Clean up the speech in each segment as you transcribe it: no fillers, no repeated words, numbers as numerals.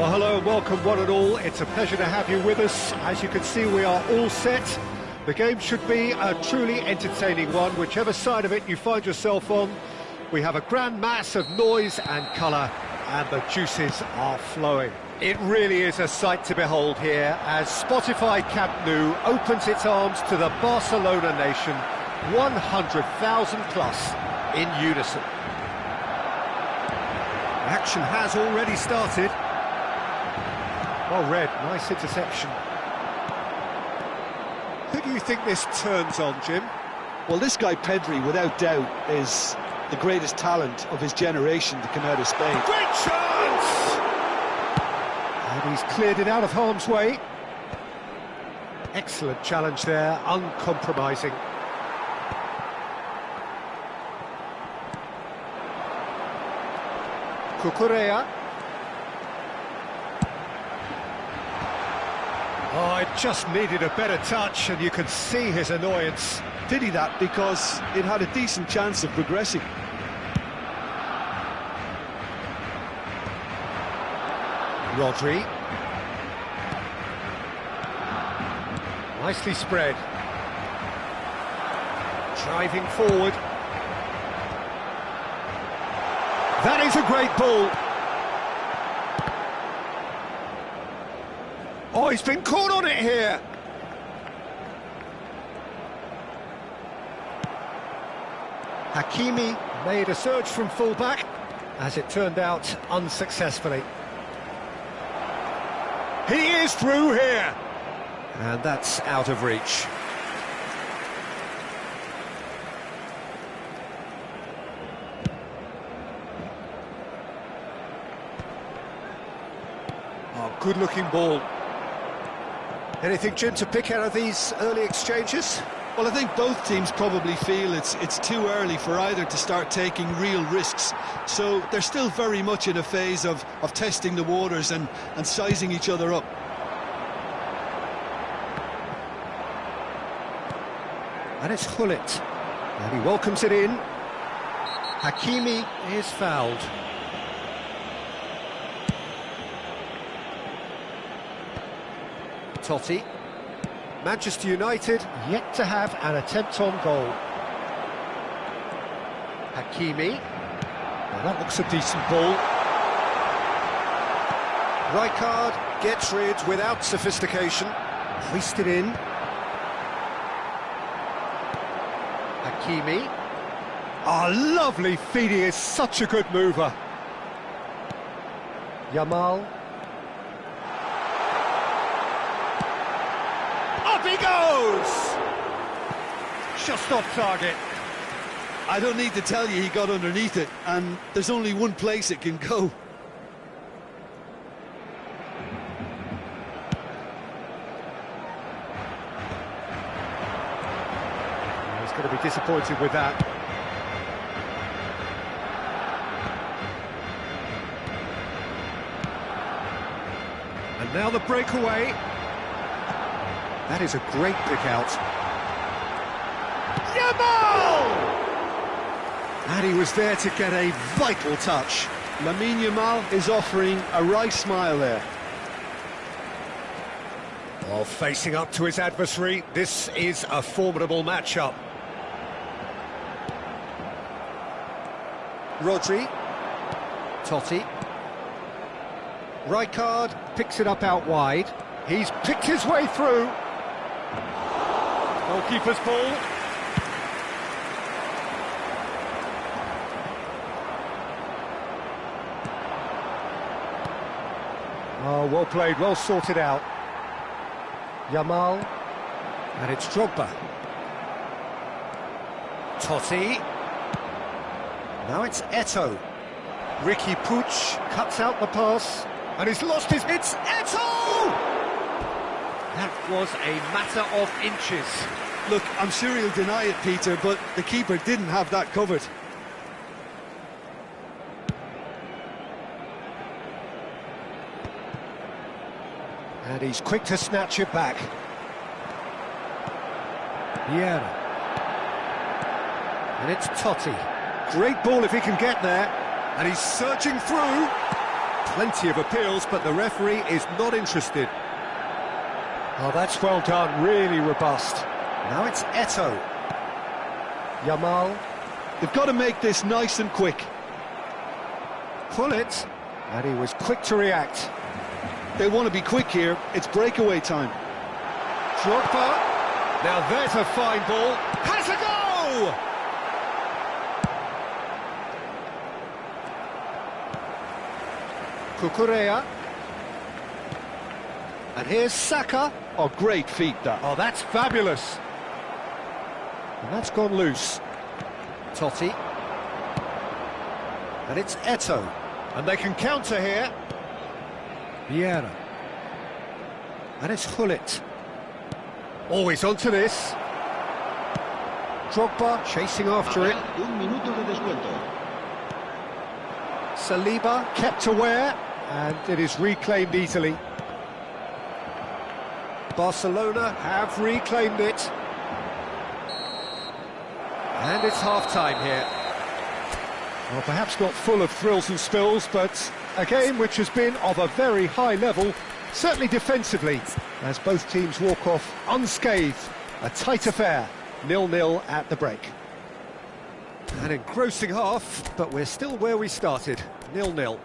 Well, hello and welcome one and all. It's a pleasure to have you with us. As you can see, we are all set. The game should be a truly entertaining one, whichever side of it you find yourself on. We have a grand mass of noise and colour, and the juices are flowing. It really is a sight to behold here as Spotify Camp Nou opens its arms to the Barcelona nation, 100,000 plus in unison. The action has already started. Well read, nice interception. Who do you think this turns on, Jim? Well, this guy Pedri, without doubt, is the greatest talent of his generation to come out of Spain. Great chance! And he's cleared it out of harm's way. Excellent challenge there, uncompromising. Cucurella. Oh, it just needed a better touch, and you could see his annoyance. Did he that because it had a decent chance of progressing? Rodri. Nicely spread. Driving forward. That is a great ball. Oh, he's been caught on it here. Hakimi made a surge from full-back, as it turned out unsuccessfully. He is through here. And that's out of reach. Oh, good-looking ball. Anything, Jim, to pick out of these early exchanges? Well, I think both teams probably feel it's too early for either to start taking real risks. So they're still very much in a phase of testing the waters and sizing each other up. And it's Hullet. And he welcomes it in. Hakimi is fouled. Totti. Manchester United yet to have an attempt on goal. Hakimi. Well, that looks a decent ball. Rijkaard gets rid without sophistication. Hoisted in. Hakimi. Oh, lovely feed, he is such a good mover. Yamal. Up he goes! Just off target. I don't need to tell you he got underneath it, and there's only one place it can go. He's going to be disappointed with that. And now the breakaway. That is a great pick out. Yamal! And he was there to get a vital touch. Lamine Yamal is offering a wry smile there. Well, facing up to his adversary, this is a formidable matchup. Rodri. Totti. Rijkaard picks it up out wide. He's picked his way through. Goalkeeper's ball. Oh, well played, well sorted out. Yamal. And it's Drogba. Totti. Now it's Eto'o. Ricky Puig cuts out the pass. And he's lost his... It's Eto'o! That was a matter of inches. Look, I'm sure he'll deny it, Peter, but the keeper didn't have that covered. And he's quick to snatch it back. Vieira. And it's Totti. Great ball if he can get there. And he's searching through. Plenty of appeals, but the referee is not interested. Oh, that's well done, really robust. Now it's Eto. Yamal. They've got to make this nice and quick. Pull it. And he was quick to react. They want to be quick here. It's breakaway time. Drogba. Now there's a fine ball. Has a go! Cucurella. And here's Saka. Oh, great feat, that. Oh, that's fabulous. And that's gone loose. Totti. And it's Eto. And they can counter here. Vieira. And it's Hullet. Always onto this. Drogba chasing after it. Un minuto de descuento. Saliba kept aware, and it is reclaimed easily. Barcelona have reclaimed it. And it's half-time here. Well, perhaps not full of thrills and spills, but a game which has been of a very high level, certainly defensively, as both teams walk off unscathed. A tight affair, 0-0 at the break. An engrossing half, but we're still where we started, 0-0.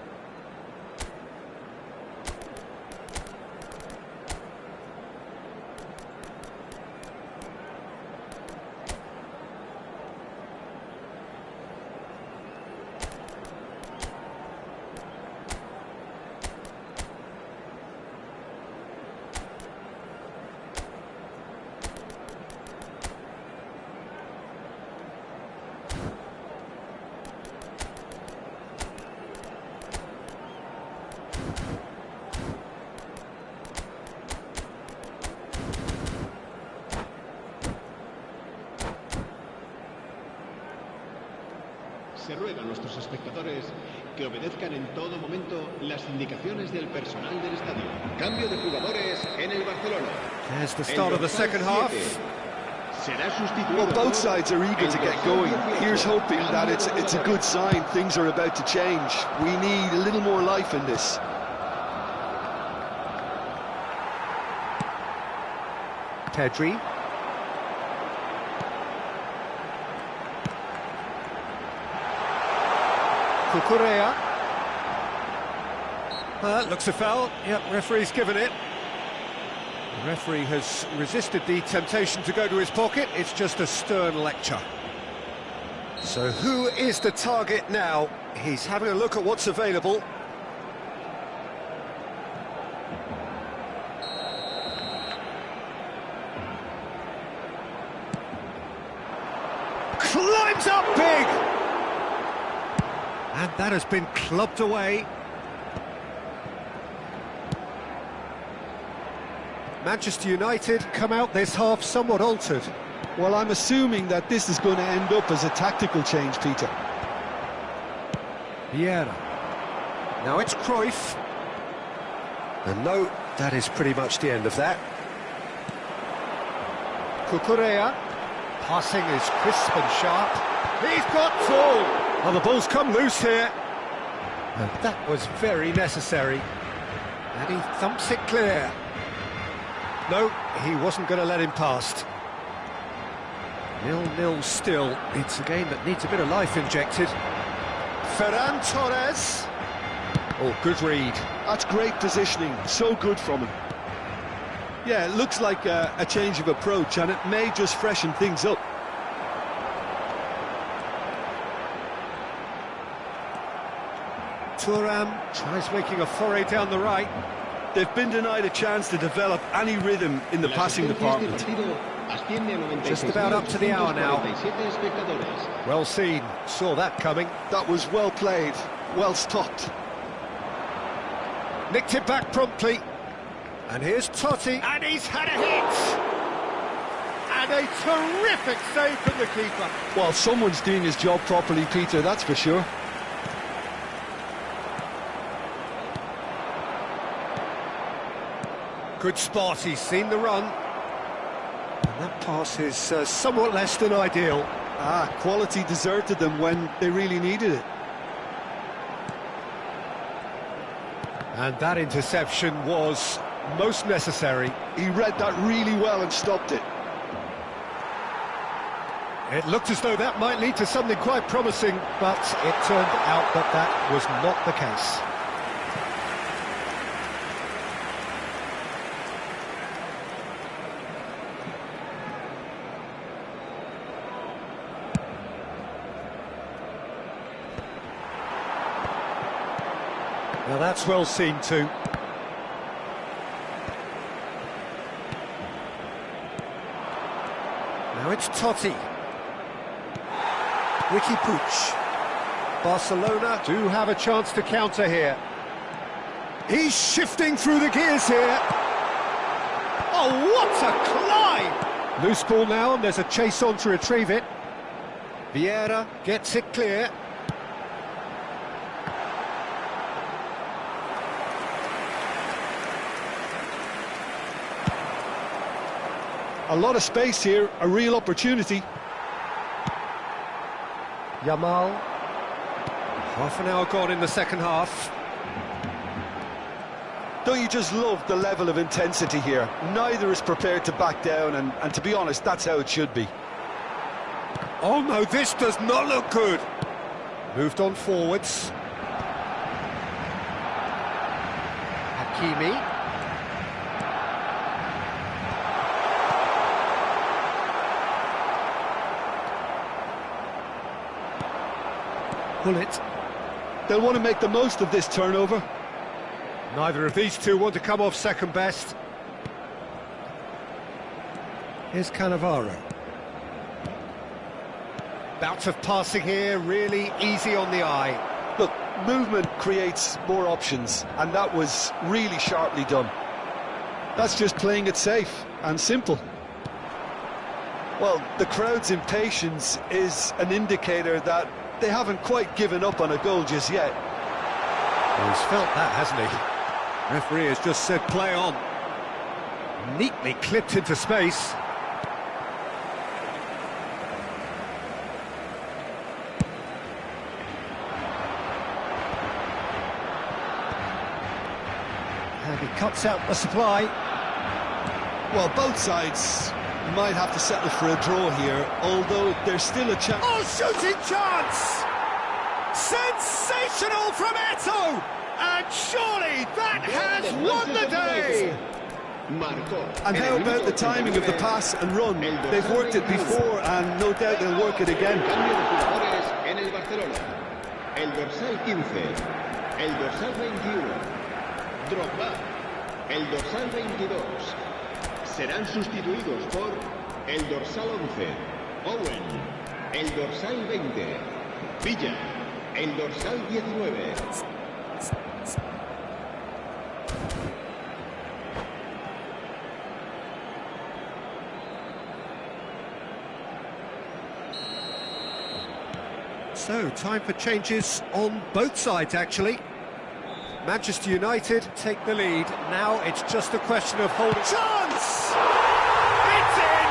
Se ruega a nuestros espectadores que obedezcan en todo momento las indicaciones del personal del estadio. Cambio de jugadores en el Barcelona. There's the start of the second half. Será sustituido. Well, both sides are eager to get going. Here's hoping that it's a good sign. Things are about to change. We need a little more life in this. Pedri. Cucurella. Looks a foul. Yep, referee's given it. The referee has resisted the temptation to go to his pocket. It's just a stern lecture. So who is the target now? He's having a look at what's available. Climbs up big! And that has been clubbed away. Manchester United come out this half somewhat altered. Well, I'm assuming that this is going to end up as a tactical change, Peter. Vieira. Now it's Cruyff. And no, that is pretty much the end of that. Cucurella. Passing is crisp and sharp. He's got full. Oh, the ball's come loose here. And that was very necessary. And he thumps it clear. No, he wasn't going to let him past. 0-0 still. It's a game that needs a bit of life injected. Ferran Torres. Oh, good read. That's great positioning. So good from him. Yeah, it looks like a change of approach, and it may just freshen things up. Thuram tries making a foray down the right. They've been denied a chance to develop any rhythm in the passing department. Just about up to the hour now. Well seen, saw that coming. That was well played, well stopped. Nicked it back promptly. And here's Totti, and he's had a hit! And a terrific save from the keeper. Well, someone's doing his job properly, Peter, that's for sure. Good spot, he's seen the run. And that pass is somewhat less than ideal. Quality deserted them when they really needed it. And that interception was most necessary. He read that really well and stopped it. It looked as though that might lead to something quite promising, but it turned out that that was not the case. Now that's well seen too. Now it's Totti. Ricky Puig. Barcelona do have a chance to counter here. He's shifting through the gears here. Oh, what a climb! Loose ball now, and there's a chase on to retrieve it. Vieira gets it clear. A lot of space here, a real opportunity. Yamal. Half an hour gone in the second half. Don't you just love the level of intensity here? Neither is prepared to back down, and to be honest, that's how it should be. Oh no, this does not look good. Moved on forwards. Hakimi. Bullet. They'll want to make the most of this turnover. Neither of these two want to come off second best. Here's Cannavaro. Bouts of passing here, really easy on the eye. Look, movement creates more options, and that was really sharply done. That's just playing it safe and simple. Well, the crowd's impatience is an indicator that they haven't quite given up on a goal just yet. Well, he's felt that, hasn't he? Referee has just said play on. Neatly clipped into space. And he cuts out the supply. Well, both sides might have to settle for a draw here, although there's still a chance. Oh, shooting chance! Sensational from Eto! And surely that has won the day! And how about the timing of the pass and run? They've worked it before, and no doubt they'll work it again. El dorsal 15, el dorsal 21, Drogba, el dorsal 22, serán sustituidos por el dorsal 11, Owen, el dorsal 20, Villa, el dorsal 19. So, time for changes on both sides, actually. Manchester United take the lead. Now it's just a question of holding. Chance! It's in!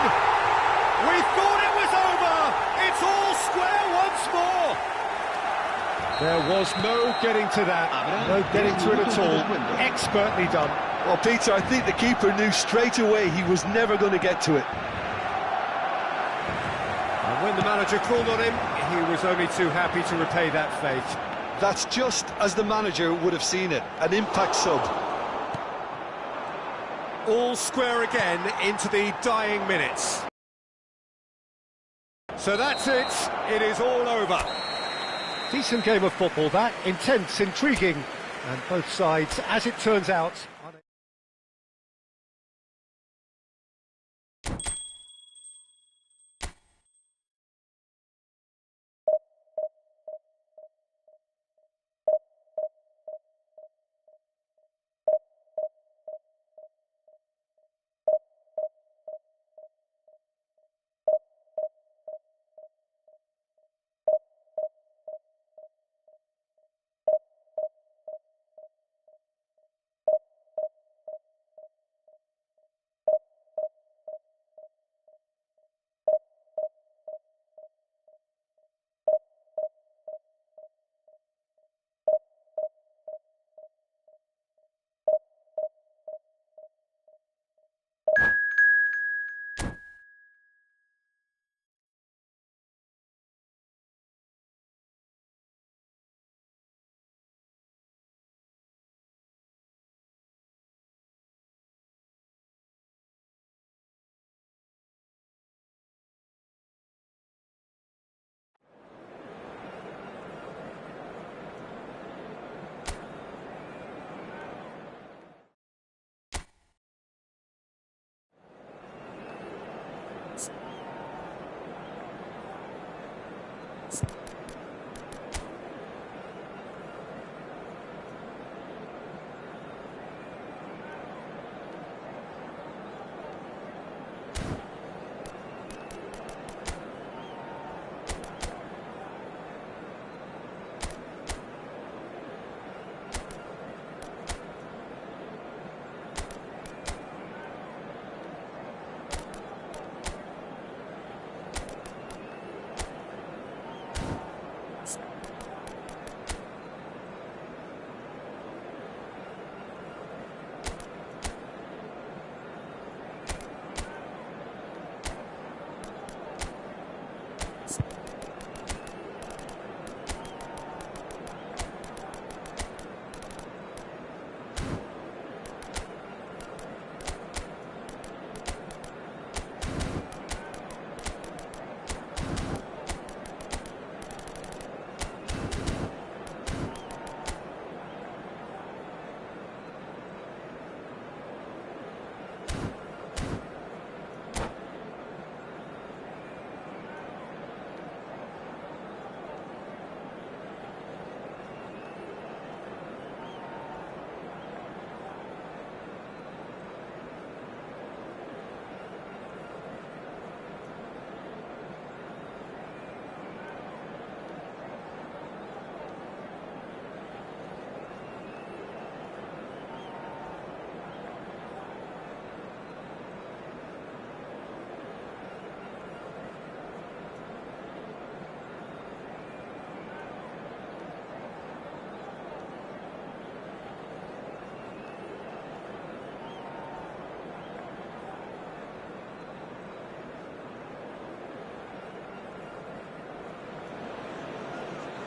We thought it was over! It's all square once more! There was no getting to that. No getting to it at all. Expertly done. Well, Peter, I think the keeper knew straight away he was never going to get to it. And when the manager called on him, he was only too happy to repay that faith. That's just as the manager would have seen it, an impact sub. All square again into the dying minutes. So that's it, it is all over. Decent game of football that, intense, intriguing, and both sides, as it turns out,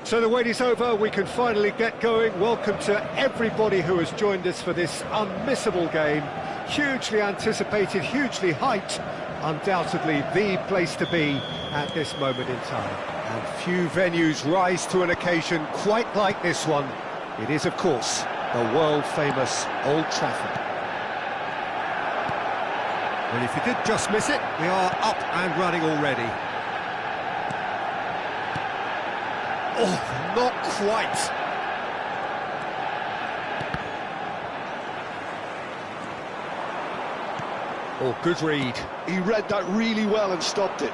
So the wait is over, we can finally get going. Welcome to everybody who has joined us for this unmissable game. Hugely anticipated, hugely hyped, undoubtedly the place to be at this moment in time. And few venues rise to an occasion quite like this one. It is, of course, the world-famous Old Trafford. Well, if you did just miss it, we are up and running already. Oh, not quite. Oh, good read. He read that really well and stopped it.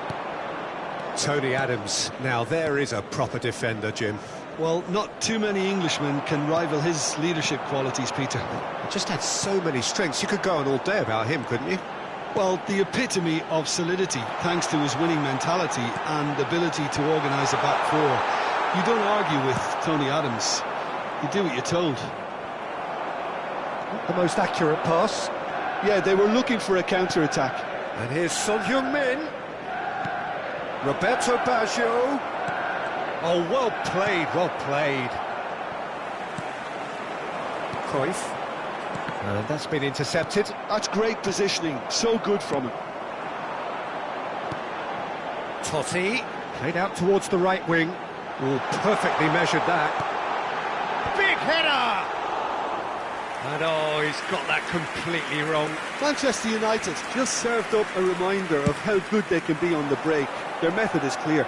Tony Adams. Now, there is a proper defender, Jim. Well, not too many Englishmen can rival his leadership qualities, Peter. He just had so many strengths. You could go on all day about him, couldn't you? Well, the epitome of solidity, thanks to his winning mentality and ability to organise a back four. You don't argue with Tony Adams. You do what you're told. Not the most accurate pass. Yeah, they were looking for a counter-attack. And here's Son Heung-min. Roberto Baggio. Oh, well played, well played. Cruyff. And that's been intercepted. That's great positioning, so good from him. Totti, played out towards the right wing. Oh, perfectly measured that. Big header! And oh, he's got that completely wrong. Manchester United just served up a reminder of how good they can be on the break. Their method is clear.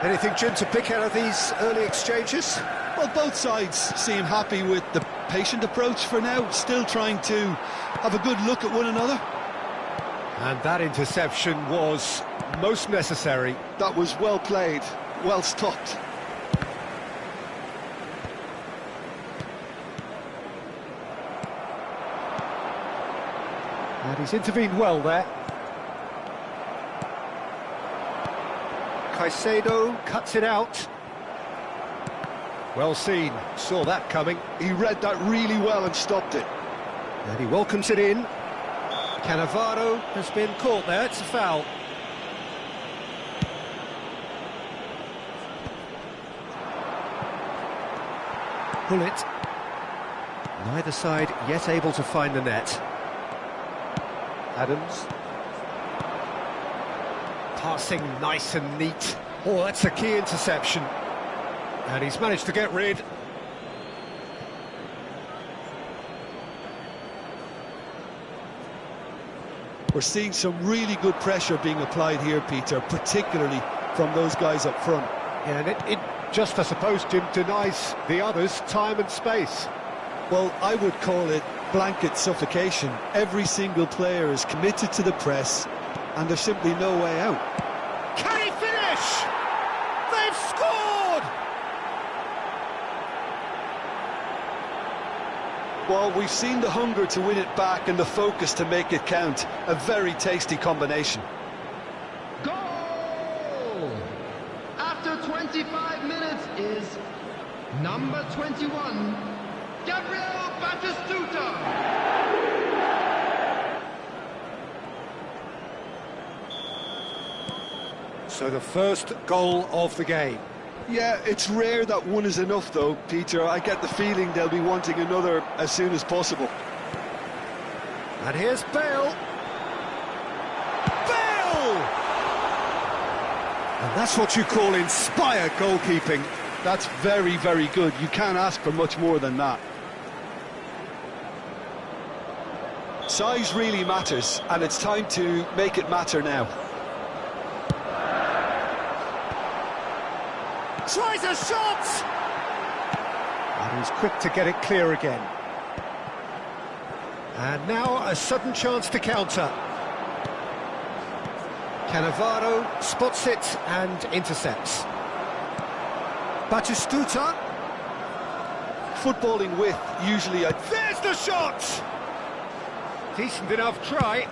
Anything, Jim, to pick out of these early exchanges? Well, both sides seem happy with the patient approach for now, still trying to have a good look at one another. And that interception was most necessary. That was well played, well stopped. And he's intervened well there. Caicedo cuts it out. Well seen, saw that coming. He read that really well and stopped it. And he welcomes it in. Cannavaro has been caught there, it's a foul. Pull it. Neither side yet able to find the net. Adams. Passing nice and neat. Oh, that's a key interception. And he's managed to get rid. We're seeing some really good pressure being applied here, Peter, particularly from those guys up front. Yeah, and it just, I suppose, Jim, denies the others time and space. Well, I would call it blanket suffocation. Every single player is committed to the press, and there's simply no way out. Can he finish? They've scored! Well, we've seen the hunger to win it back and the focus to make it count. A very tasty combination. Goal! After 25 minutes is number 21, Gabriel Batistuta. So the first goal of the game. Yeah, it's rare that one is enough, though, Peter. I get the feeling they'll be wanting another as soon as possible. And here's Bale. Bale! And that's what you call inspired goalkeeping. That's very, very good. You can't ask for much more than that. Size really matters, and it's time to make it matter now. Tries a shot! And he's quick to get it clear again. And now a sudden chance to counter. Cannavaro spots it and intercepts. Batistuta. Footballing with usually a... There's the shot! Decent enough try.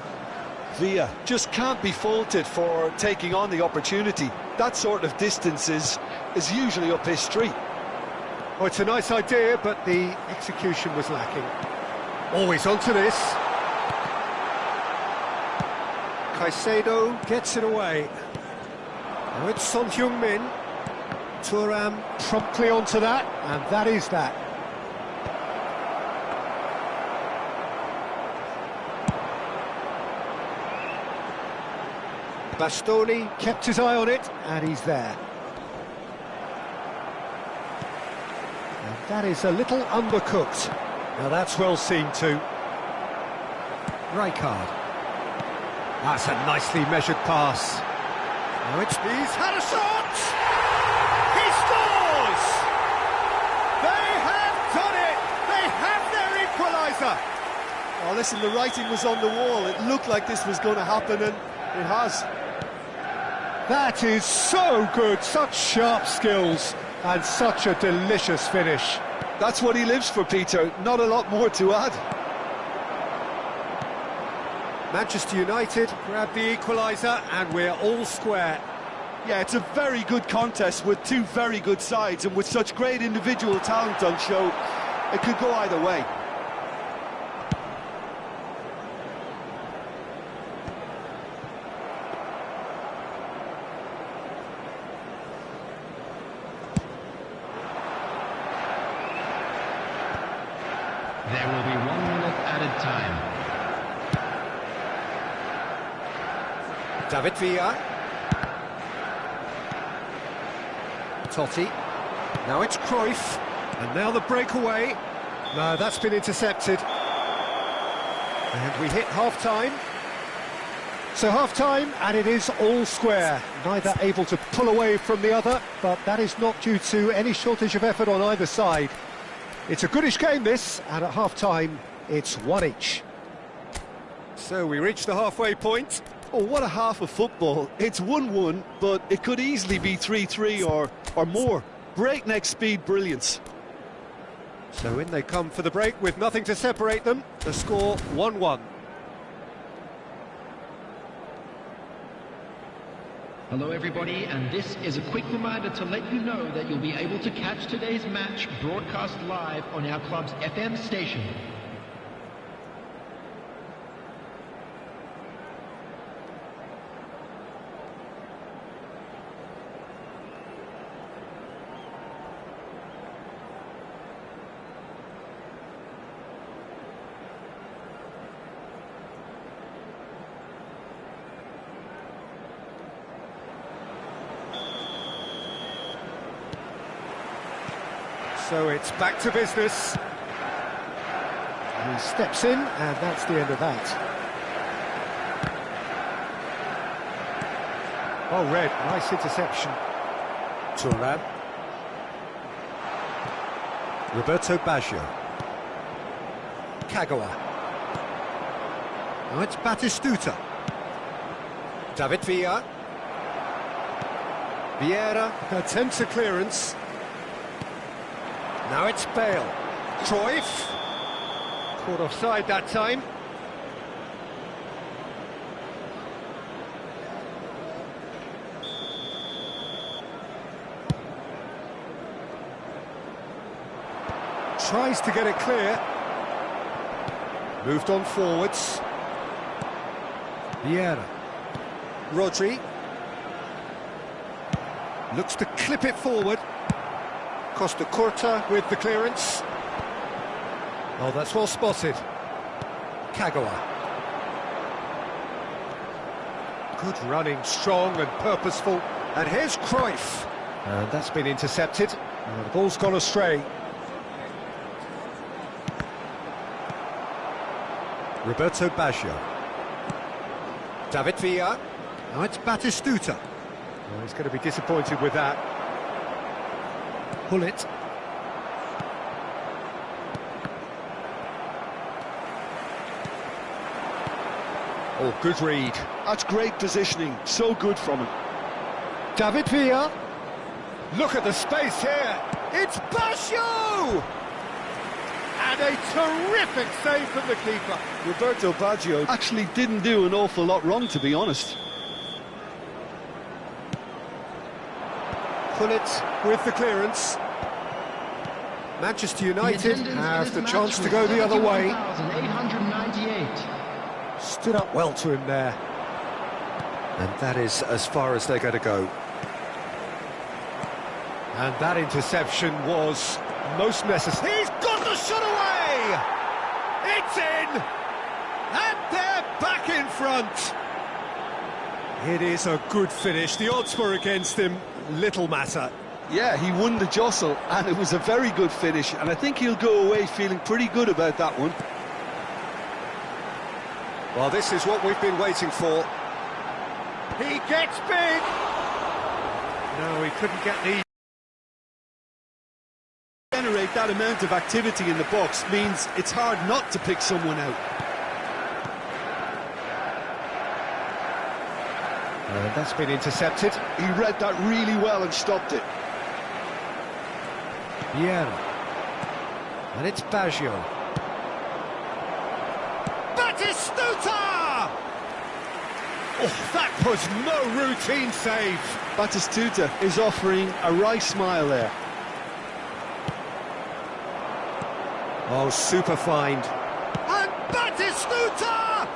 Villa just can't be faulted for taking on the opportunity. That sort of distance is usually up his street. Oh, it's a nice idea, but the execution was lacking. Always onto this. Caicedo gets it away. Now it's Son Heung-min. Thuram promptly onto that, and that is that. Bastoni kept his eye on it, and he's there. And that is a little undercooked. Now that's well seen too. Rijkaard. That's a nicely measured pass. Now he's had a shot! He scores! They have done it! They have their equaliser! Oh, listen, the writing was on the wall. It looked like this was going to happen, and it has. That is so good, such sharp skills, and such a delicious finish. That's what he lives for, Peter. Not a lot more to add. Manchester United grab the equaliser, and we're all square. Yeah, it's a very good contest with two very good sides, and with such great individual talent on show, it could go either way. There will be 1 minute added time. David Villa. Totti. Now it's Cruyff. And now the breakaway. No, that's been intercepted. And we hit half-time. So half-time, and it is all square. Neither able to pull away from the other, but that is not due to any shortage of effort on either side. It's a goodish game, this, and at half-time, it's 1 each. So we reach the halfway point. Oh, what a half of football. It's 1-1, but it could easily be 3-3 or more. Breakneck speed brilliance. So in they come for the break with nothing to separate them. The score 1-1. Hello everybody, and this is a quick reminder to let you know that you'll be able to catch today's match broadcast live on our club's FM station. So it's back to business. He steps in, and that's the end of that. Oh, Red, nice interception. Thuram. Roberto Baggio. Kagawa. Now it's Batistuta. David Villa. Vieira attempts a clearance. Now it's Bale. Cruyff. Caught offside that time. Tries to get it clear. Moved on forwards. Vieira. Rodri. Looks to clip it forward. Costa Curta with the clearance. Oh, that's well spotted. Kagawa. Good running, strong and purposeful. And here's Cruyff. And that's been intercepted. And the ball's gone astray. Roberto Baggio. David Villa. Now it's Batistuta. Oh, he's going to be disappointed with that. Pull it. Oh, good read. That's great positioning. So good from him. David Villa. Look at the space here. It's Baggio! And a terrific save from the keeper. Roberto Baggio actually didn't do an awful lot wrong, to be honest. Pull it with the clearance. Manchester United have the chance to go the other way. 898. Stood up well to him there. And that is as far as they're going to go. And that interception was most necessary. He's got the shot away! It's in! And they're back in front! It is a good finish. The odds were against him. Little matter. Yeah, he won the jostle, and it was a very good finish, and I think he'll go away feeling pretty good about that one. Well, this is what we've been waiting for. He gets big! No, he couldn't get the... Generate that amount of activity in the box means it's hard not to pick someone out. And that's been intercepted. He read that really well and stopped it. Vieira. And it's Baggio. Batistuta! Oh, that was no routine save. Batistuta is offering a wry smile there. Oh, super find. And Batistuta!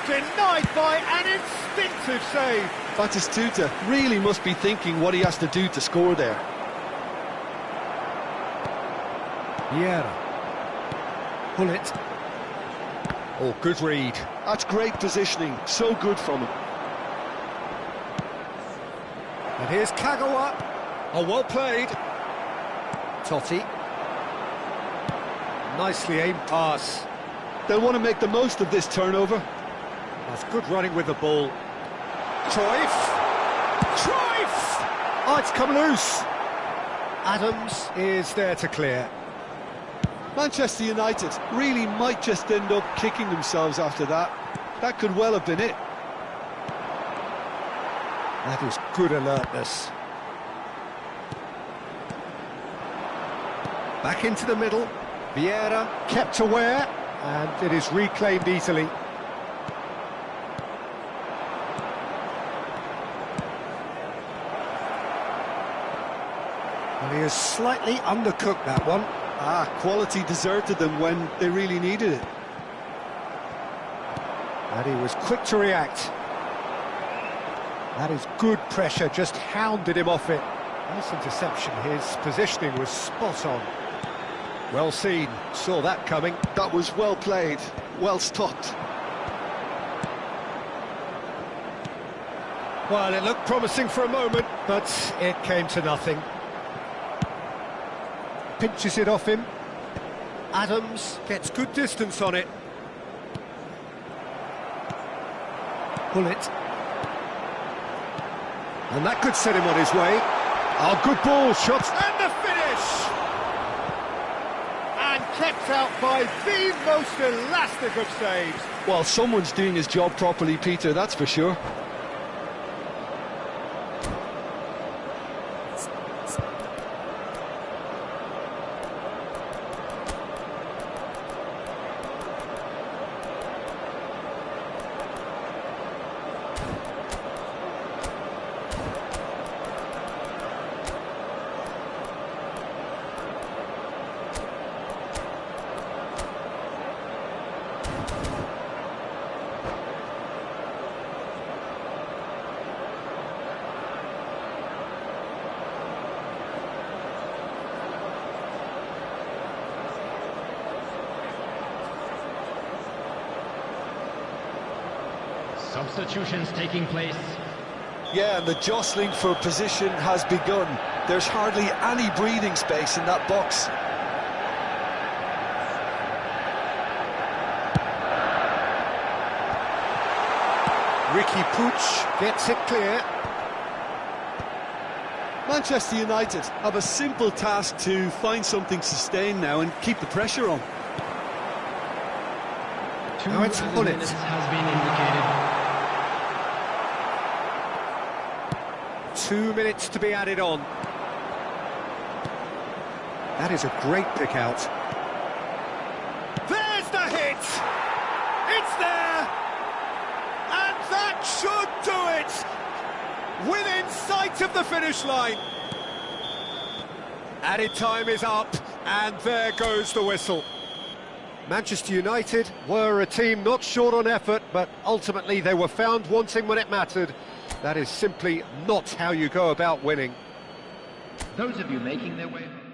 Denied by an instinctive save. Batistuta really must be thinking what he has to do to score there. Vieira. Pull it. Oh, good read. That's great positioning, so good from him. And here's Kagawa. Oh, well played. Totti. Nicely aimed pass. They'll want to make the most of this turnover. That's good running with the ball. Cruyff! Cruyff! Oh, it's come loose. Adams is there to clear. Manchester United really might just end up kicking themselves after that. That could well have been it. That is good alertness. Back into the middle. Vieira kept aware, and it is reclaimed easily. Well, he has slightly undercooked that one. Quality deserted them when they really needed it. And he was quick to react. That is good pressure, just hounded him off it. Nice interception, his positioning was spot on. Well seen, saw that coming. That was well played, well stopped. Well, it looked promising for a moment, but it came to nothing. Pinches it off him. Adams gets good distance on it. Pull it. And that could set him on his way. Oh, good ball, shots, and the finish! And kept out by the most elastic of saves. Well, someone's doing his job properly, Peter, that's for sure. Substitutions taking place. Yeah, and the jostling for position has begun. There's hardly any breathing space in that box. Ricky Puig gets it clear. Manchester United have a simple task to find something sustained now and keep the pressure on. Now it's Pull It. Has been indicated. 2 minutes to be added on. That is a great pick out. There's the hit! It's there! And that should do it! Within sight of the finish line. Added time is up, and there goes the whistle. Manchester United were a team not short on effort, but ultimately they were found wanting when it mattered. That is simply not how you go about winning. Those of you making their way home.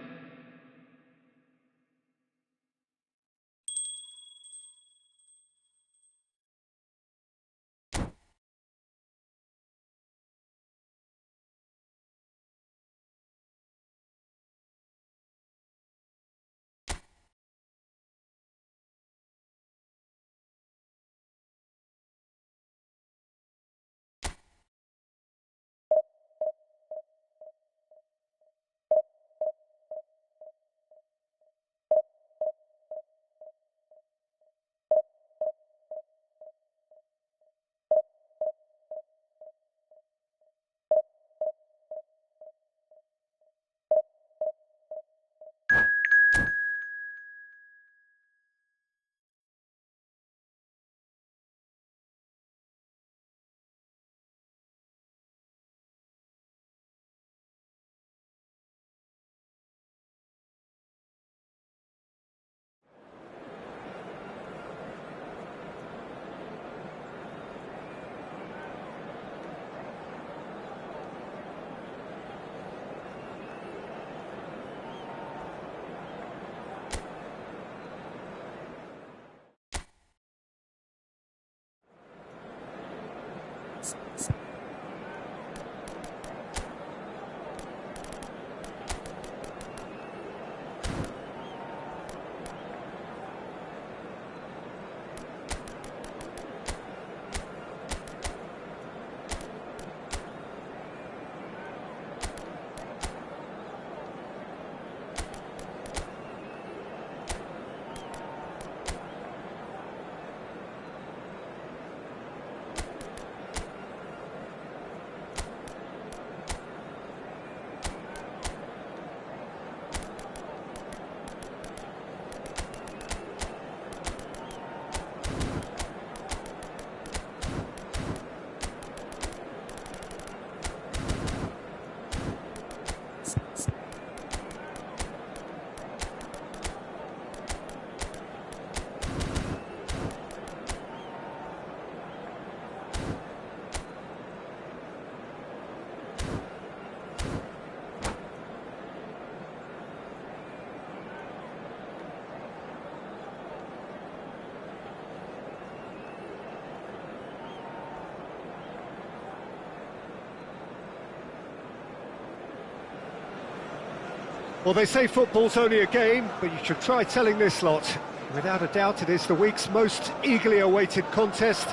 Well, they say football's only a game, but you should try telling this lot. Without a doubt, it is the week's most eagerly awaited contest,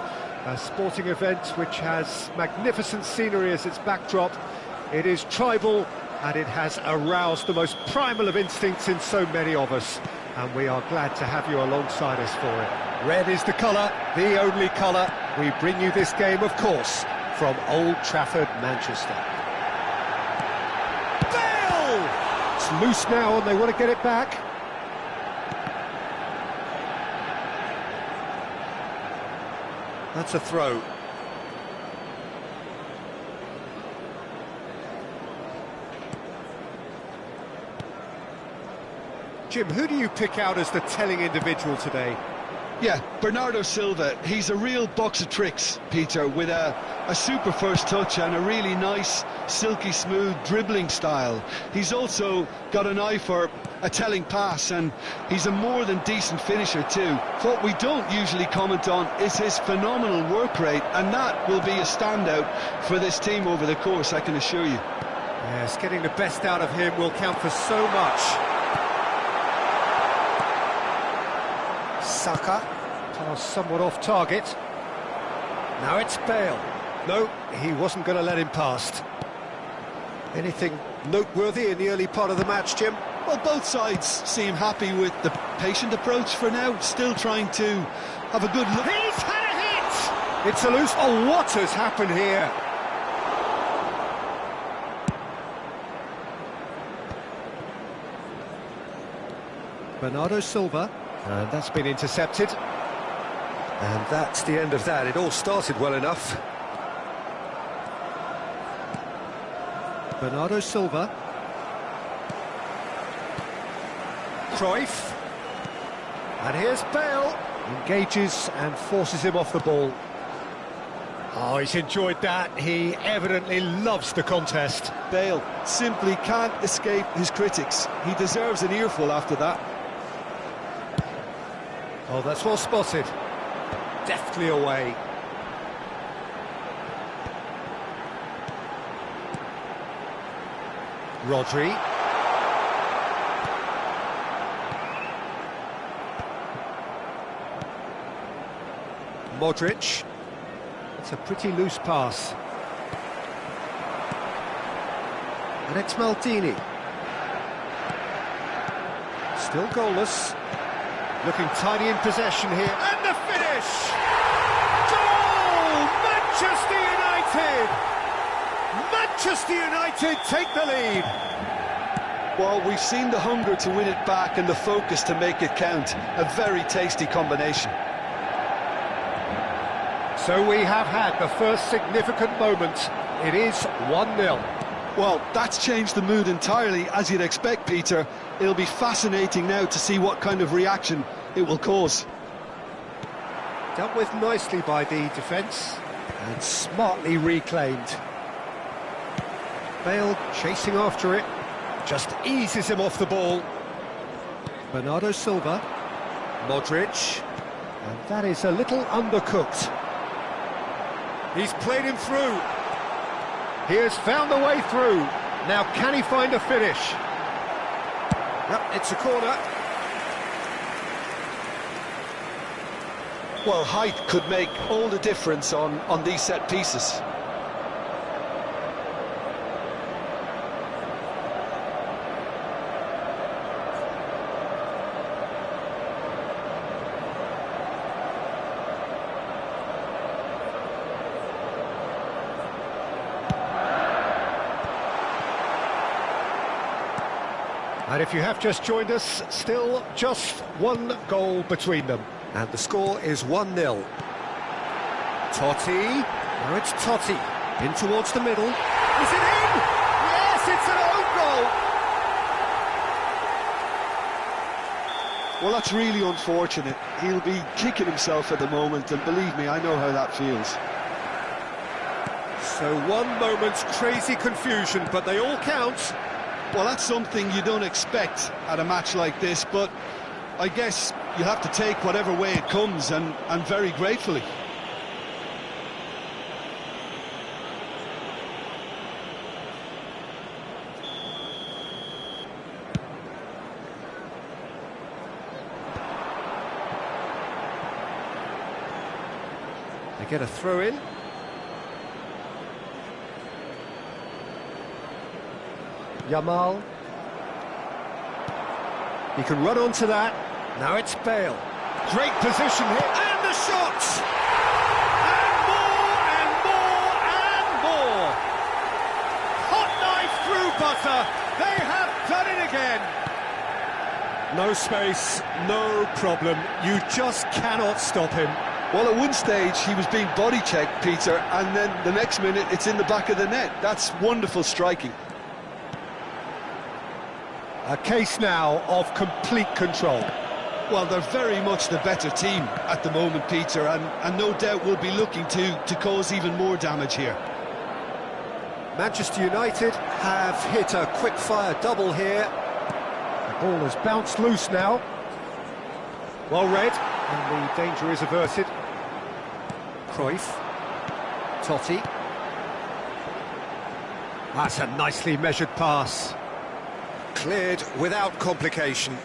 a sporting event which has magnificent scenery as its backdrop. It is tribal, and it has aroused the most primal of instincts in so many of us, and we are glad to have you alongside us for it. Red is the colour, the only colour. We bring you this game, of course, from Old Trafford, Manchester. It's loose now and they want to get it back. That's a throw. Jim, who do you pick out as the telling individual today? Yeah, Bernardo Silva. He's a real box of tricks, Peter, with a super first touch and a really nice, silky smooth dribbling style. He's also got an eye for a telling pass, and he's a more than decent finisher too. What we don't usually comment on is his phenomenal work rate, and that will be a standout for this team over the course, I can assure you. Yes, getting the best out of him will count for so much. Saka, pass somewhat off target. Now it's Bale. No, he wasn't going to let him past. Anything noteworthy in the early part of the match, Jim? Well, both sides seem happy with the patient approach for now, still trying to have a good look. He's had a hit! It's a loose... Oh, what has happened here? Bernardo Silva. And that's been intercepted. And that's the end of that. It all started well enough. Bernardo Silva. Cruyff. And here's Bale. Engages and forces him off the ball. Oh, he's enjoyed that. He evidently loves the contest. Bale simply can't escape his critics. He deserves an earful after that. Oh, that's well spotted. Deftly away. Rodri. Modric. It's a pretty loose pass. And it's Maldini. Still goalless. Looking tidy in possession here. And the finish! Goal! Manchester United! Manchester United take the lead. Well, we've seen the hunger to win it back and the focus to make it count. A very tasty combination. So we have had the first significant moment. It is 1-0. Well, that's changed the mood entirely, as you'd expect, Peter. It'll be fascinating now to see what kind of reaction it will cause. Dealt with nicely by the defence and smartly reclaimed. Bale chasing after it, just eases him off the ball. Bernardo Silva, Modric, and that is a little undercooked. He's played him through. He has found a way through. Now can he find a finish? Yep, it's a corner. Well, height could make all the difference on these set pieces. And if you have just joined us, still just one goal between them. And the score is 1-0. Totti. Now it's Totti. In towards the middle. Is it in? Yes, it's an own goal. Well, that's really unfortunate. He'll be kicking himself at the moment, and believe me, I know how that feels. So one moment's crazy confusion, but they all count. Well, that's something you don't expect at a match like this, but I guess you have to take whatever way it comes, and very gratefully. They get a throw in. Yamal. He can run onto that. Now it's Bale. Great position here. And the shot! And more, and more, and more! Hot knife through butter. They have done it again. No space, no problem. You just cannot stop him. Well, at one stage, he was being body-checked, Peter, and then the next minute, it's in the back of the net. That's wonderful striking. A case now of complete control. Well, they're very much the better team at the moment, Peter, and no doubt will be looking to cause even more damage here. Manchester United have hit a quick-fire double here. The ball has bounced loose now. Well read, and the danger is averted. Cruyff. Totti. That's a nicely measured pass. Cleared without complication.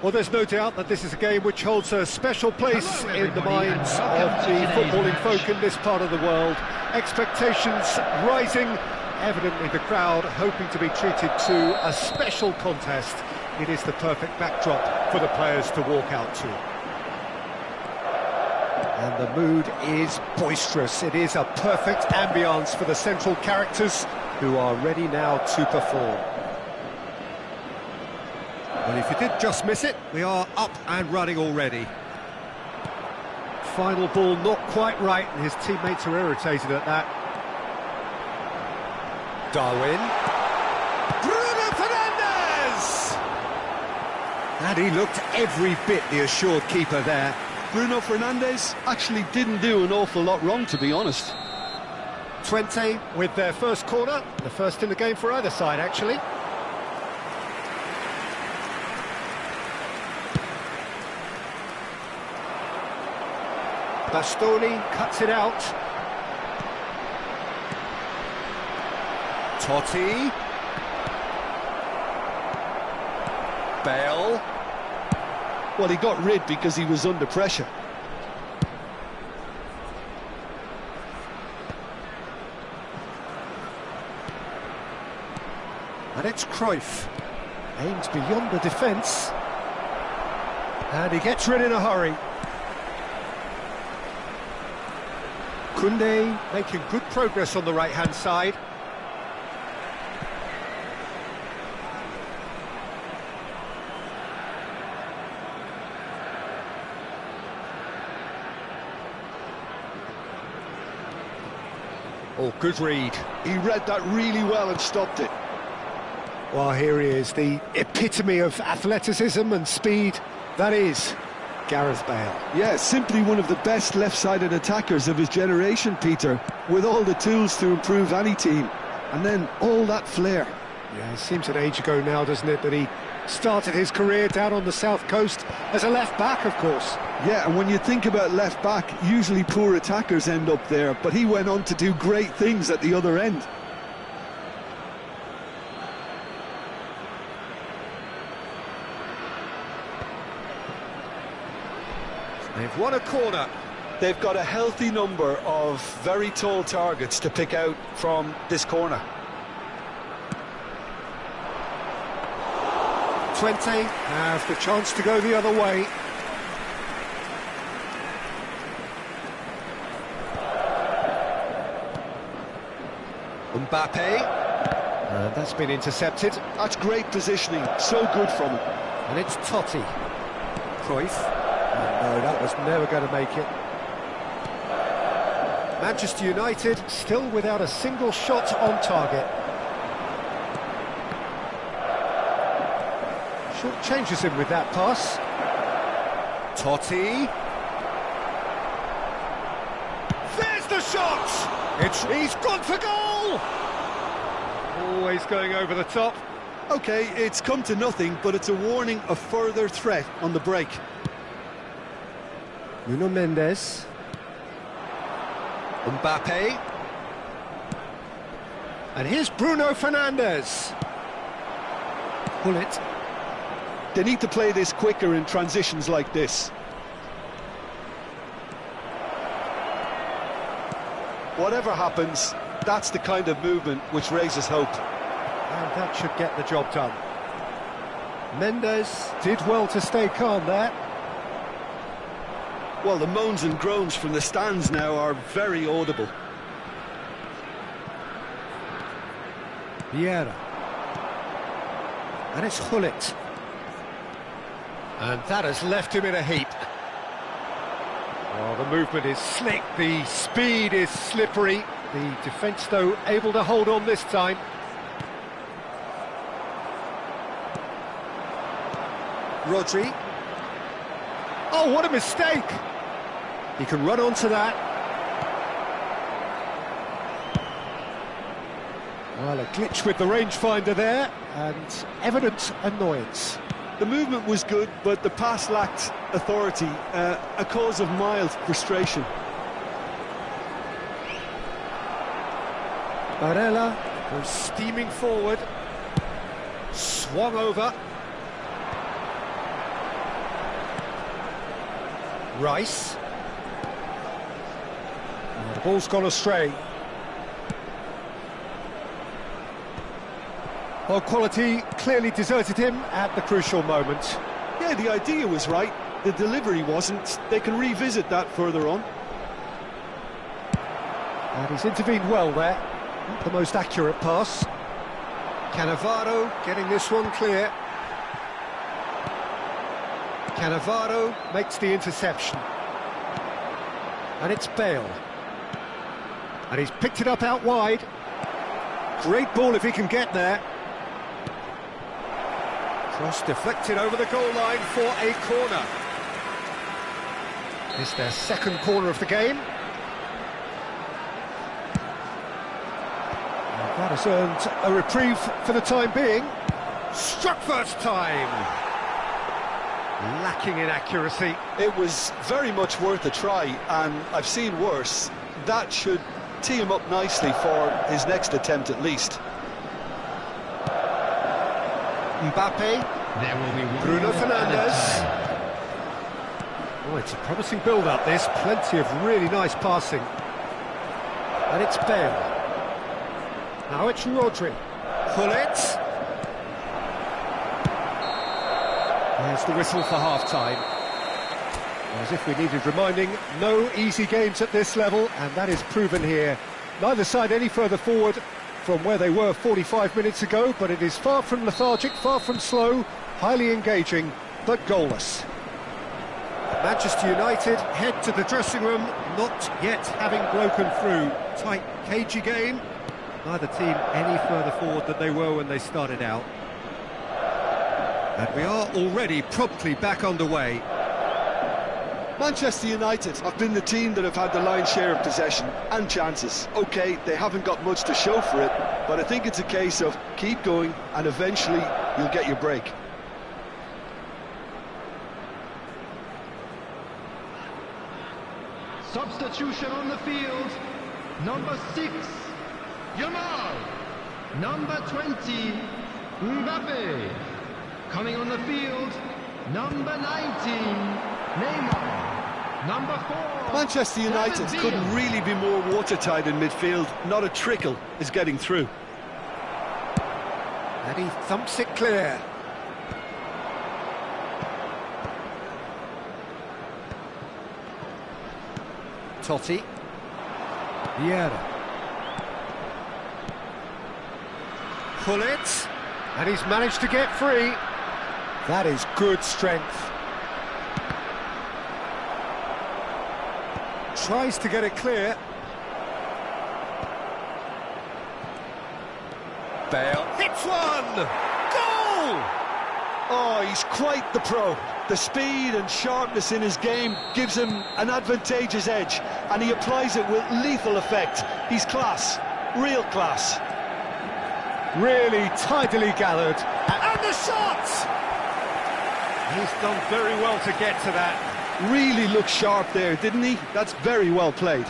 Well, there's no doubt that this is a game which holds a special place Hello, in the everybody, minds and of welcome to the today's footballing match. folk in this part of the world. Expectations rising, evidently the crowd hoping to be treated to a special contest. It is the perfect backdrop for the players to walk out to. And the mood is boisterous. It is a perfect ambience for the central characters who are ready now to perform. Well, if you did just miss it, we are up and running already. Final ball not quite right, and his teammates are irritated at that. Darwin. Bruno Fernandes! And he looked every bit the assured keeper there. Bruno Fernandes actually didn't do an awful lot wrong, to be honest. Twente with their first corner, the first in the game for either side, actually. Bastoni cuts it out. Totti. Bale. Well, he got rid because he was under pressure. And it's Cruyff. Aims beyond the defence. And he gets rid in a hurry. Koundé making good progress on the right-hand side. Oh, good read. He read that really well and stopped it. Well, here he is, the epitome of athleticism and speed. That is Gareth Bale. Yeah, simply one of the best left-sided attackers of his generation, Peter, with all the tools to improve any team. And then all that flair. Yeah, it seems an age ago now, doesn't it, that he started his career down on the south coast as a left-back, of course. Yeah, and when you think about left-back, usually poor attackers end up there, but he went on to do great things at the other end. They've won a corner. They've got a healthy number of very tall targets to pick out from this corner. Twente has the chance to go the other way. Mbappe. And that's been intercepted. That's great positioning, so good from him. And it's Totti. Cruyff. No, that was never going to make it. Manchester United still without a single shot on target. Short changes him with that pass. Totti. There's the shot! He's gone for goal! Always going over the top. OK, it's come to nothing, but it's a warning of further threat on the break. Nuno Mendes. Mbappe. And here's Bruno Fernandes. Pull it. They need to play this quicker in transitions like this. Whatever happens, that's the kind of movement which raises hope. And that should get the job done. Mendes did well to stay calm there. Well, the moans and groans from the stands now are very audible. Vieira. And it's Hullet. And that has left him in a heap. Well, the movement is slick, the speed is slippery. The defence, though, able to hold on this time. Rodri. Oh, what a mistake! He can run onto that. Well, a glitch with the rangefinder there, and evident annoyance. The movement was good, but the pass lacked authority, a cause of mild frustration. Barella goes steaming forward. Swung over. Rice. Oh, the ball's gone astray. Well, quality clearly deserted him at the crucial moment. Yeah, the idea was right, the delivery wasn't. They can revisit that further on. And he's intervened well there. Not the most accurate pass. Cannavaro getting this one clear. Cannavaro makes the interception. And it's Bale. And he's picked it up out wide. Great ball if he can get there. Cross deflected over the goal line for a corner. It's their second corner of the game. And that has earned a reprieve for the time being. Struck first time. Lacking in accuracy. It was very much worth a try, and I've seen worse. That should tee him up nicely for his next attempt at least. Mbappe. There will be one Bruno more added Fernandes. time. Oh, it's a promising build-up, this. Plenty of really nice passing. And it's Bale. Now it's Rodri. Gullit. There's the whistle for half-time. As if we needed reminding, no easy games at this level, and that is proven here. Neither side any further forward from where they were 45 minutes ago, but it is far from lethargic, far from slow, highly engaging, but goalless. Manchester United head to the dressing room, not yet having broken through. Tight, cagey game. Neither team any further forward than they were when they started out. And we are already promptly back underway. Manchester United have been the team that have had the lion's share of possession and chances. OK, they haven't got much to show for it, but I think it's a case of keep going and eventually you'll get your break. Substitution on the field. Number 6, Yamal. Number 20, Mbappe. Coming on the field, number 19, Neymar. Number 4, Manchester United David couldn't Villa. really be more watertight in midfield. Not a trickle is getting through. And he thumps it clear. Totti. Vieira. Gullit. And he's managed to get free. That is good strength. Tries to get it clear. Bale hits one! Goal! Oh, he's quite the pro. The speed and sharpness in his game gives him an advantageous edge, and he applies it with lethal effect. He's class, real class. Really tidily gathered. And the shot! He's done very well to get to that. Really looked sharp there, didn't he? That's very well played.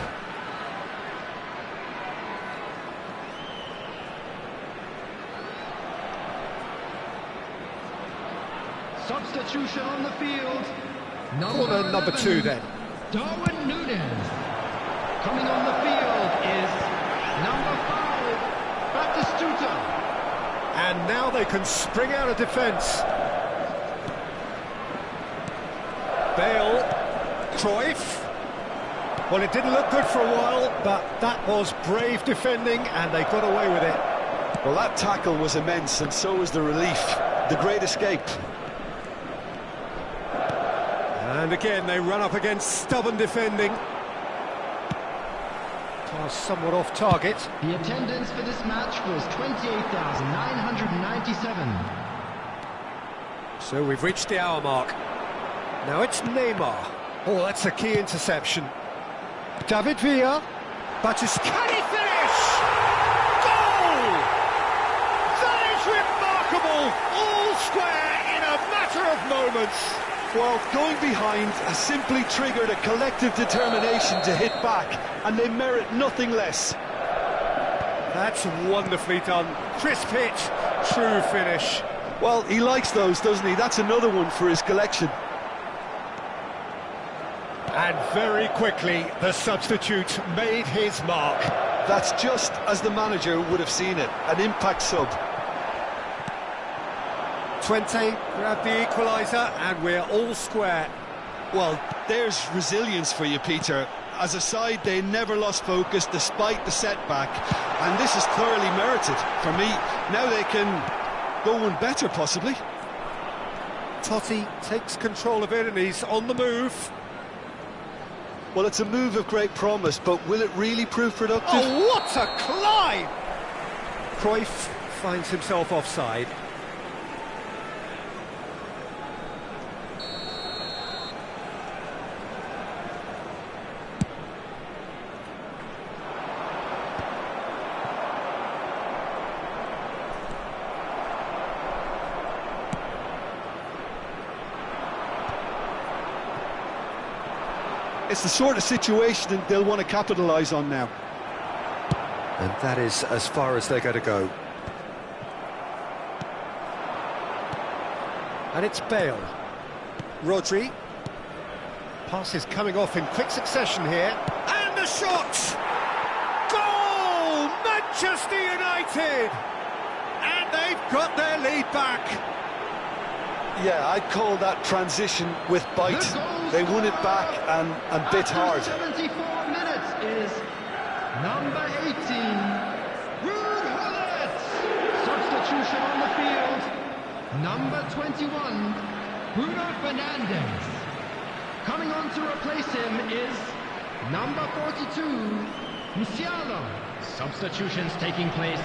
Substitution on the field. Corner number 2 then. Darwin Núñez. Coming on the field is number 5, Batistuta. And now they can spring out of defence. Bale, Cruyff. Well, it didn't look good for a while, but that was brave defending, and they got away with it. Well, that tackle was immense, and so was the relief. The great escape. And again, they run up against stubborn defending. Pass somewhat off target. The attendance for this match was 28,997. So we've reached the hour mark. Now it's Neymar. Oh, that's a key interception. David Villa. Can he finish? Goal! That is remarkable! All square in a matter of moments. Well, going behind has simply triggered a collective determination to hit back, and they merit nothing less. That's wonderfully done. Crisp hit, true finish. Well, he likes those, doesn't he? That's another one for his collection. And very quickly, the substitute made his mark. That's just as the manager would have seen it, an impact sub. 20, grab the equaliser, and we're all square. Well, there's resilience for you, Peter. As a side, they never lost focus despite the setback, and this is thoroughly merited. For me, now they can go one better, possibly. Totti takes control of it, and he's on the move. Well, it's a move of great promise, but will it really prove productive? Oh, what a climb! Cruyff finds himself offside. It's the sort of situation that they'll want to capitalise on now. And that is as far as they're going to go. And it's Bale. Rodri. Pass is coming off in quick succession here. And the shot! Goal! Manchester United! And they've got their lead back. Yeah, I'd call that transition with bite. They won it back and bit hard. 74 minutes is number 18, Ruud Gullit. Substitution on the field, number 21, Bruno Fernandes. Coming on to replace him is number 42, Musiala. Substitutions taking place.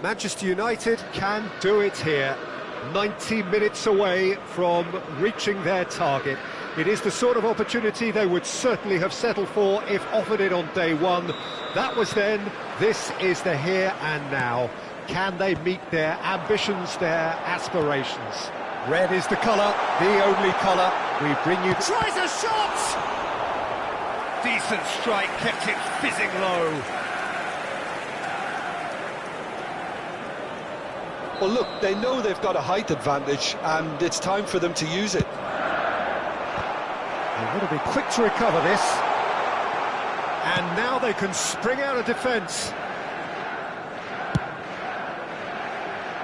Manchester United can do it here. 90 minutes away from reaching their target. It is the sort of opportunity they would certainly have settled for if offered it on day one. That was then, this is the here and now. Can they meet their ambitions, their aspirations? Red is the colour, the only colour. We bring you... Tries a shot! Decent strike, kept it fizzing low. Well, look, they know they've got a height advantage, and it's time for them to use it. They've got to be quick to recover this. And now they can spring out of defence.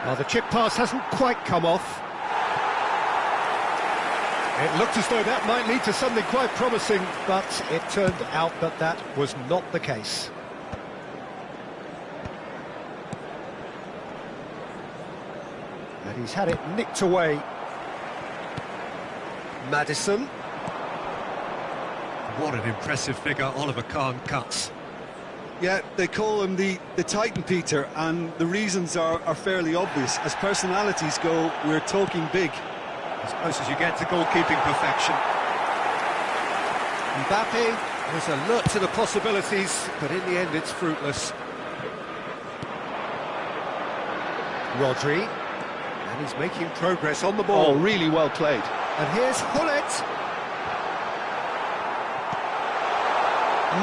Well, the chip pass hasn't quite come off. It looked as though that might lead to something quite promising, but it turned out that that was not the case. And he's had it nicked away. Maddison. What an impressive figure Oliver Kahn cuts. Yeah, they call him the Titan, Peter, and the reasons are fairly obvious. As personalities go, we're talking big. As close as you get to goalkeeping perfection. Mbappe was alert to the possibilities, but in the end it's fruitless. Rodri, and he's making progress on the ball. Oh, really well played. And here's Hullet.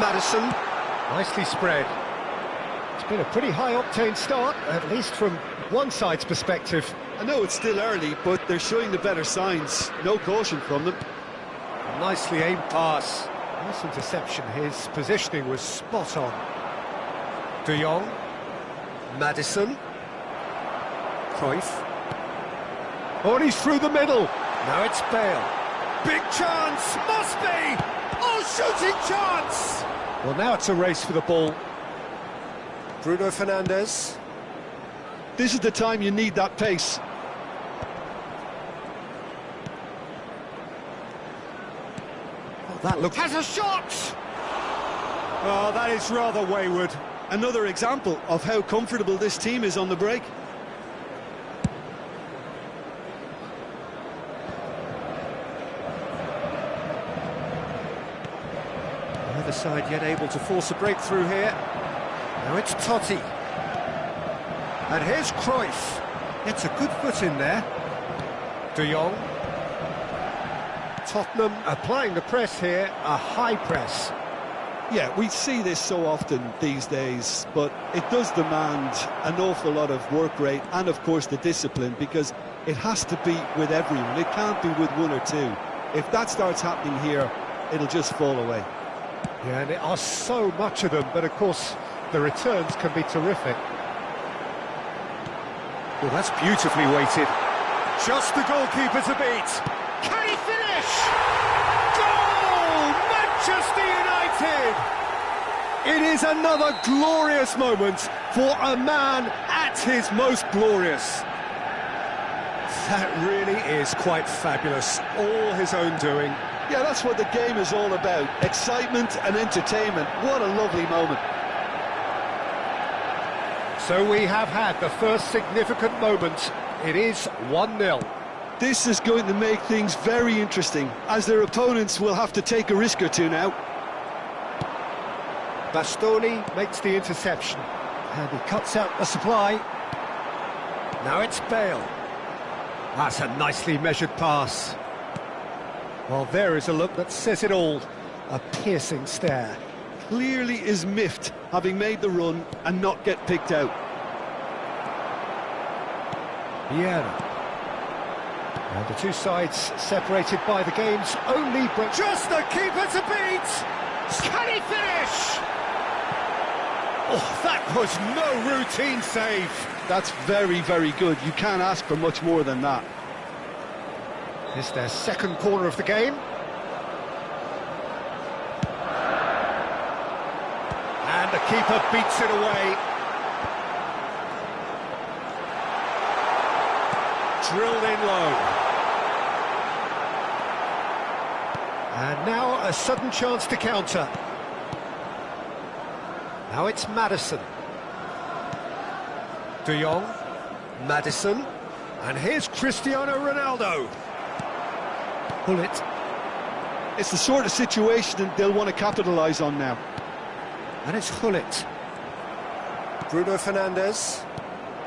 Maddison, nicely spread. It's been a pretty high-octane start, at least from one side's perspective. I know it's still early, but they're showing the better signs. No caution from them. A nicely aimed pass. Nice interception. His positioning was spot on. De Jong. Maddison. Cruyff. Oh, and he's through the middle. Now it's Bale. Big chance! Must be! Oh, shooting chance! Well, now it's a race for the ball. Bruno Fernandes. This is the time you need that pace. Oh, that look has a shot! Oh, that is rather wayward. Another example of how comfortable this team is on the break. Neither side yet able to force a breakthrough here. Now it's Totti. And here's Cruyff. It's a good foot in there. De Jong. Tottenham applying the press here, a high press. Yeah, we see this so often these days, but it does demand an awful lot of work rate and, of course, the discipline, because it has to be with everyone. It can't be with one or two. If that starts happening here, it'll just fall away. Yeah, and there are so much of them, but, of course, the returns can be terrific. Well, that's beautifully weighted. Just the goalkeeper to beat. Can he finish? Goal! Manchester United! It is another glorious moment for a man at his most glorious. That really is quite fabulous. All his own doing. Yeah, that's what the game is all about. Excitement and entertainment. What a lovely moment. So we have had the first significant moment. It is 1-0. This is going to make things very interesting, as their opponents will have to take a risk or two now. Bastoni makes the interception, and he cuts out the supply. Now it's Bale. That's a nicely measured pass. Well, there is a look that says it all. A piercing stare. Clearly is miffed, having made the run and not get picked out. Vieira. And the two sides separated by the game's only break. Just the keeper to beat! Can he finish? Oh, that was no routine save. That's very, very good. You can't ask for much more than that. It's their second corner of the game. And the keeper beats it away. Drilled in low. And now a sudden chance to counter. Now it's Maddison. De Jong, Maddison, and here's Cristiano Ronaldo. Pull it. It's the sort of situation they'll want to capitalise on now. And it's Hullet. Bruno Fernandes.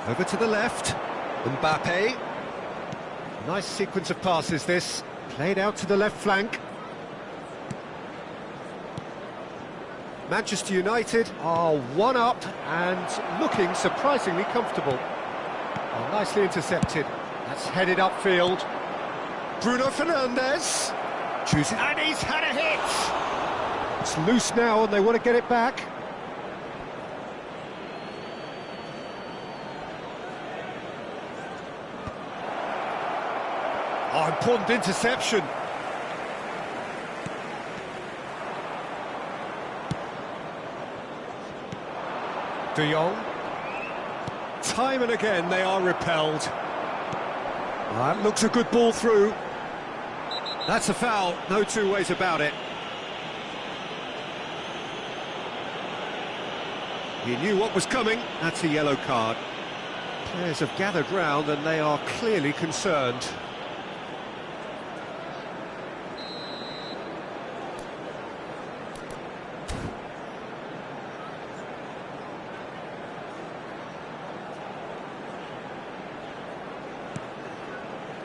Over to the left. Mbappe. Nice sequence of passes this. Played out to the left flank. Manchester United are one up and looking surprisingly comfortable. Oh, nicely intercepted. That's headed upfield. Bruno Fernandes. Choosing. And he's had a hit! It's loose now and they want to get it back. Oh, important interception. De Jong. Time and again they are repelled. That looks a good ball through. That's a foul, no two ways about it. He knew what was coming, that's a yellow card. Players have gathered round and they are clearly concerned.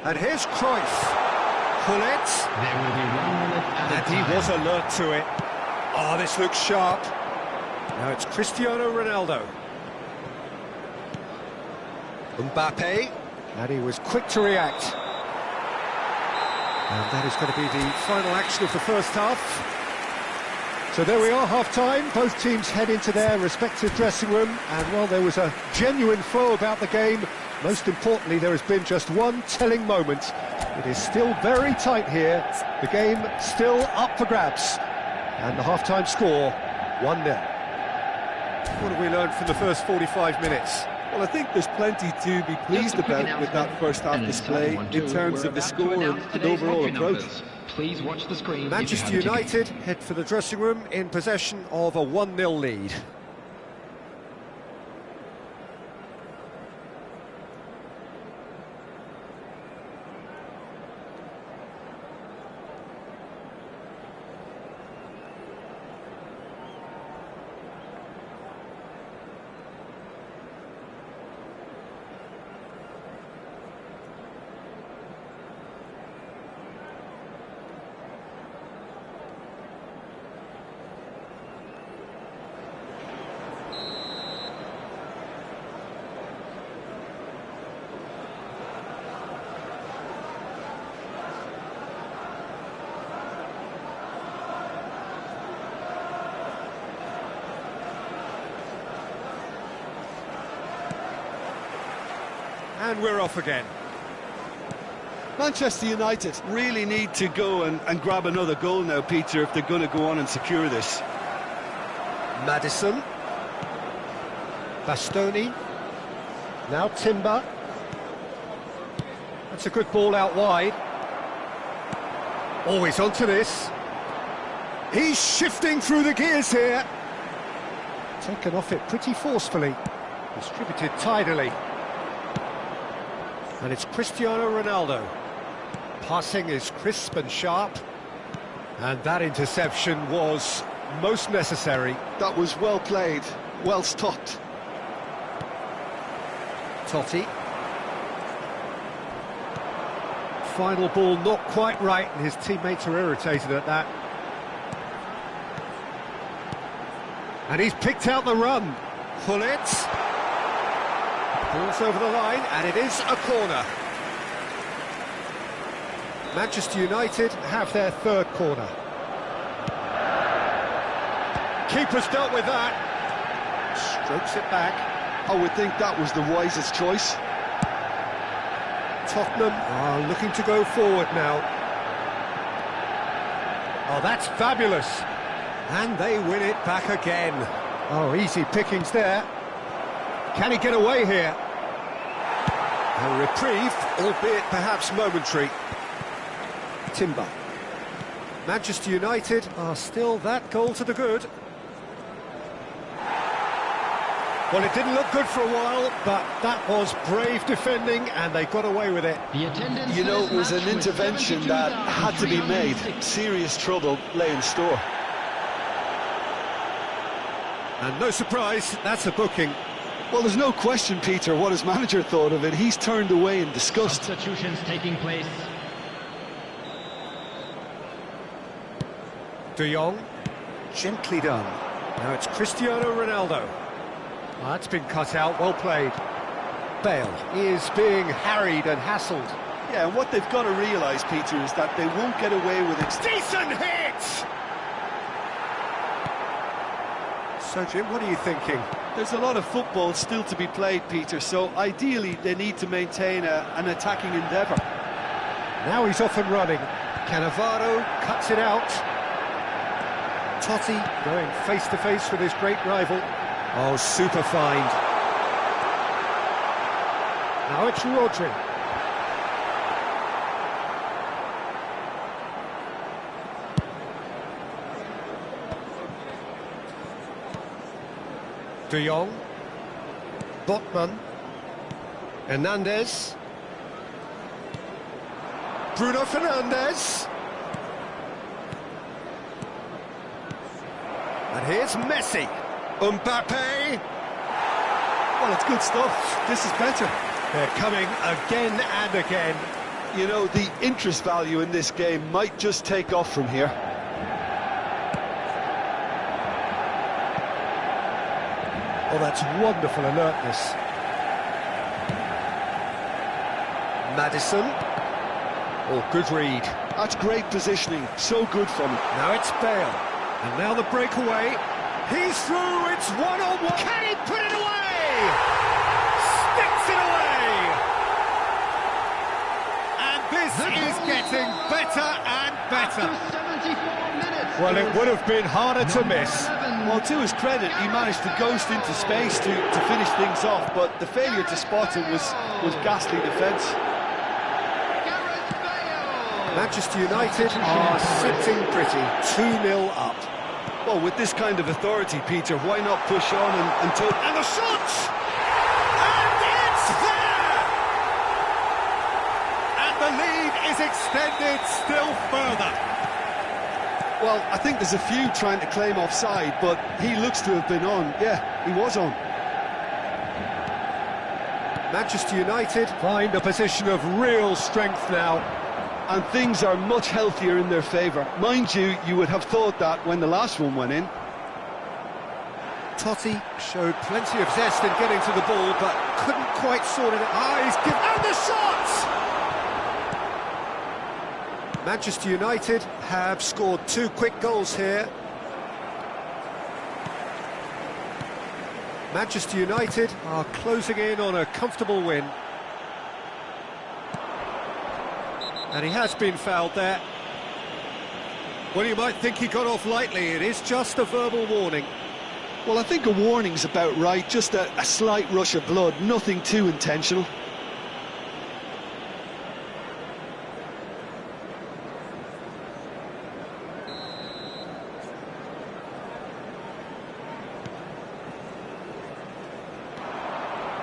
And here's Cruyff. Hullet. There will be 1 minute at a And time. he was alert to it. Oh, this looks sharp. Now it's Cristiano Ronaldo. Mbappe. And he was quick to react. And that is going to be the final action of the first half. So there we are, half-time. Both teams head into their respective dressing room. And while there was a genuine flow about the game, most importantly, there has been just one telling moment. It is still very tight here. The game still up for grabs. And the half-time score, 1-0. What have we learned from the first 45 minutes? Well, I think there's plenty to be pleased about with that first half display in terms of the score and overall approach. Please watch the screen. Manchester United head for the dressing room in possession of a 1-0 lead. And we're off again. Manchester United really need to go and grab another goal now, Peter, if they're going to go on and secure this. Maddison. Bastoni. Now Timber. That's a good ball out wide. Always onto this. He's shifting through the gears here. Taken off it pretty forcefully. Distributed tidily. And it's Cristiano Ronaldo. Passing is crisp and sharp. And that interception was most necessary. That was well played, well stopped. Totti. Final ball not quite right, and his teammates are irritated at that. And he's picked out the run. Hullet. Ball's over the line, and it is a corner. Manchester United have their third corner. Keeper's dealt with that. Strokes it back. I would think that was the wisest choice. Tottenham are looking to go forward now. Oh, that's fabulous. And they win it back again. Oh, easy pickings there. Can he get away here? A reprieve, albeit perhaps momentary. Timber. Manchester United are still that goal to the good. Well, it didn't look good for a while, but that was brave defending, and they got away with it. The attendance You know, for it this was an match intervention that had to be made. 72,306. Serious trouble lay in store. And no surprise, that's a booking. Well, there's no question, Peter, what his manager thought of it. He's turned away in disgust. Substitutions taking place. De Jong, gently done. Now it's Cristiano Ronaldo. Well, that's been cut out, well played. Bale is being harried and hassled. Yeah, and what they've got to realise, Peter, is that they won't get away with it. Decent hit! So, Jim, what are you thinking? There's a lot of football still to be played, Peter, so ideally they need to maintain an attacking endeavour. Now he's off and running. Cannavaro cuts it out. Totti going face-to-face with his great rival. Oh, super find. Now it's Rodri. De Jong. Botman. Hernandez. Bruno Fernandes. And here's Messi. Mbappe. Well, it's good stuff. This is better. They're coming again and again. You know, the interest value in this game might just take off from here. Oh, that's wonderful alertness. Madison. Oh, good read. That's great positioning. So good from him. Now it's Bale. And now the breakaway. He's through. It's one-on-one. Can he put it away? Sticks it away. And this is getting better and better. After 74 minutes. Well, it would have been harder to miss. Well, to his credit, he managed to ghost into space to finish things off, but the failure to spot it was ghastly defence. Manchester United are sitting pretty, 2-0 up. Well, with this kind of authority, Peter, why not push on until... And the shot! And it's there! And the lead is extended still further. Well, I think there's a few trying to claim offside, but he looks to have been on. Yeah, he was on. Manchester United find a position of real strength now. And things are much healthier in their favour. Mind you, you would have thought that when the last one went in. Totti showed plenty of zest in getting to the ball, but couldn't quite sort it out. Ah, he's given... And the shot! Manchester United have scored 2 quick goals here. Manchester United are closing in on a comfortable win. And he has been fouled there. Well, you might think he got off lightly. It is just a verbal warning. Well, I think a warning's about right. Just a slight rush of blood, nothing too intentional.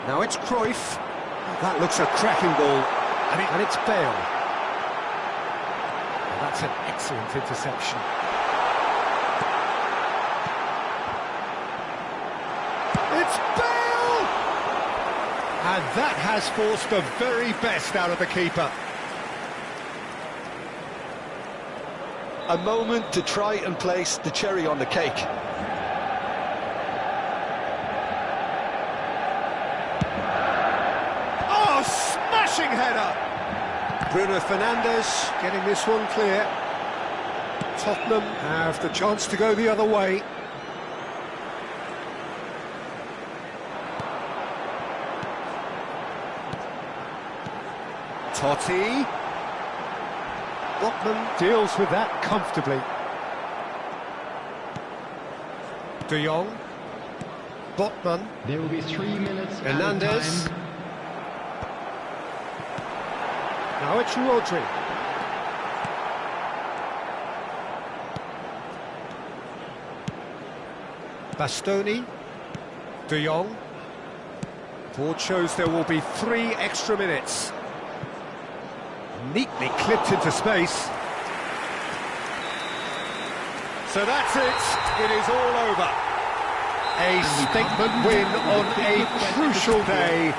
Now it's Cruyff. That looks a cracking ball. And it's Bale. That's an excellent interception. It's Bale! And that has forced the very best out of the keeper. A moment to try and place the cherry on the cake. Oh, smashing header! Bruno Fernandes getting this one clear. Tottenham have the chance to go the other way. Totti. Botman deals with that comfortably. De Jong. Botman. There will be 3 minutes. Hernandez. Time. Now it's Rodri. Bastoni. De Jong. Board shows there will be 3 extra minutes. Neatly clipped into space. So that's it. It is all over. A statement win on a crucial day.